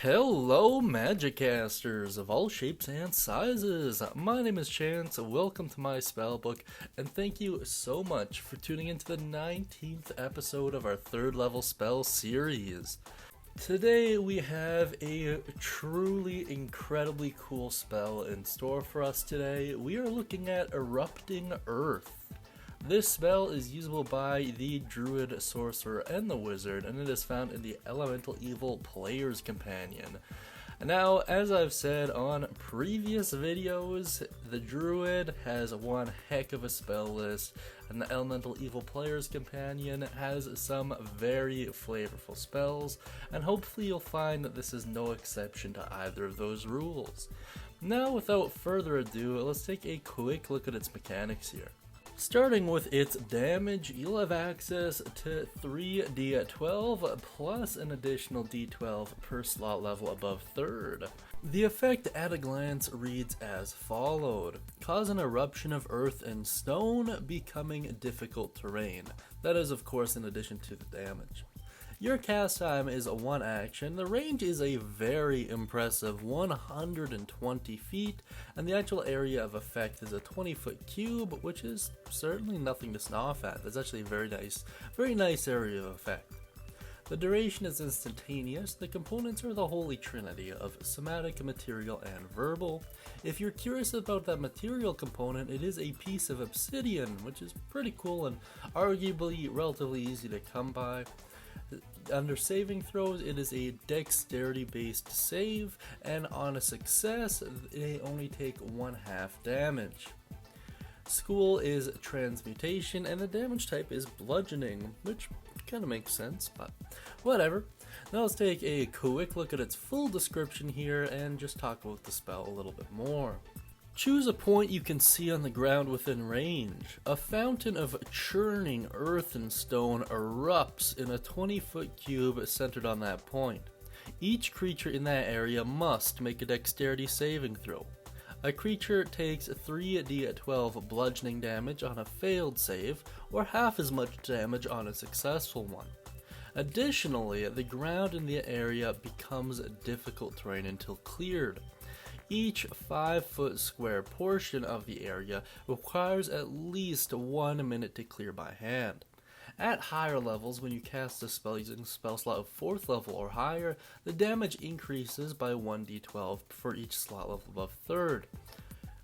Hello, Magicasters of all shapes and sizes. My name is Chance, welcome to my Spellbook, and thank you so much for tuning into the 19th episode of our 3rd level spell series. Today we have a truly incredibly cool spell in store for us today. We are looking at Erupting Earth. This spell is usable by the Druid, Sorcerer, and the Wizard, and it is found in the Elemental Evil Player's Companion. Now, as I've said on previous videos, the Druid has one heck of a spell list, and the Elemental Evil Player's Companion has some very flavorful spells, and hopefully you'll find that this is no exception to either of those rules. Now, without further ado, let's take a quick look at its mechanics here. Starting with its damage, you'll have access to 3d12 plus an additional d12 per slot level above 3rd. The effect at a glance reads as followed. Cause an eruption of earth and stone, becoming difficult terrain. That is, of course, in addition to the damage. Your cast time is 1 action, the range is a very impressive 120 feet, and the actual area of effect is a 20-foot cube, which is certainly nothing to scoff at. That's actually a very nice area of effect. The duration is instantaneous. The components are the holy trinity of somatic, material, and verbal. If you're curious about that material component, it is a piece of obsidian, which is pretty cool and arguably relatively easy to come by. Under saving throws, it is a dexterity based save, and on a success, they only take 1/2 damage. School is Transmutation, and the damage type is Bludgeoning, which kind of makes sense, but whatever. Now let's take a quick look at its full description here and just talk about the spell a little bit more. Choose a point you can see on the ground within range. A fountain of churning earth and stone erupts in a 20-foot cube centered on that point. Each creature in that area must make a dexterity saving throw. A creature takes 3d12 bludgeoning damage on a failed save, or half as much damage on a successful one. Additionally, the ground in the area becomes difficult terrain until cleared. Each 5-foot square portion of the area requires at least 1 minute to clear by hand. At higher levels, when you cast a spell using a spell slot of 4th level or higher, the damage increases by 1d12 for each slot level above 3rd.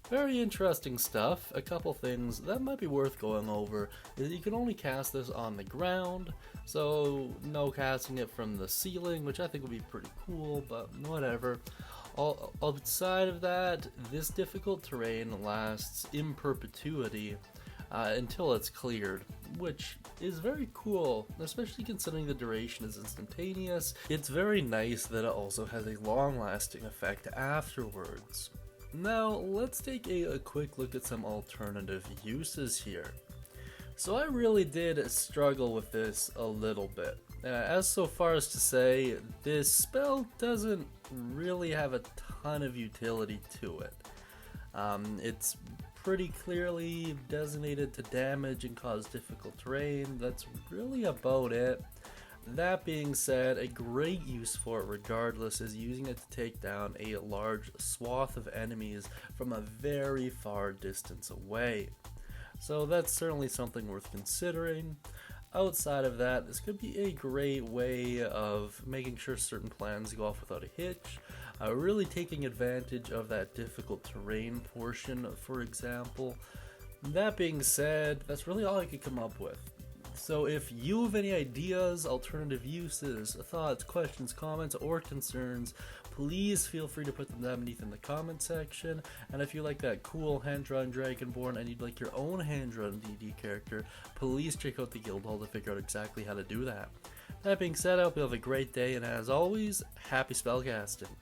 Very interesting stuff. A couple things that might be worth going over is you can only cast this on the ground, so no casting it from the ceiling, which I think would be pretty cool, but whatever. Outside of that, this difficult terrain lasts in perpetuity until it's cleared, which is very cool, especially considering the duration is instantaneous. It's very nice that it also has a long-lasting effect afterwards. Now, let's take a quick look at some alternative uses here. So I really did struggle with this a little bit. As so far as to say, this spell doesn't really have a ton of utility to it. It's pretty clearly designated to damage and cause difficult terrain. That's really about it. That being said, a great use for it regardless is using it to take down a large swath of enemies from a very far distance away. So that's certainly something worth considering. Outside of that, this could be a great way of making sure certain plans go off without a hitch, really taking advantage of that difficult terrain portion, for example. That being said, that's really all I could come up with. So if you have any ideas, alternative uses, thoughts, questions, comments, or concerns, please feel free to put them down beneath in the comment section. And if you like that cool hand-drawn Dragonborn and you'd like your own hand-drawn D&D character, please check out the guild hall to figure out exactly how to do that. That being said, I hope you have a great day, and as always, happy spellcasting.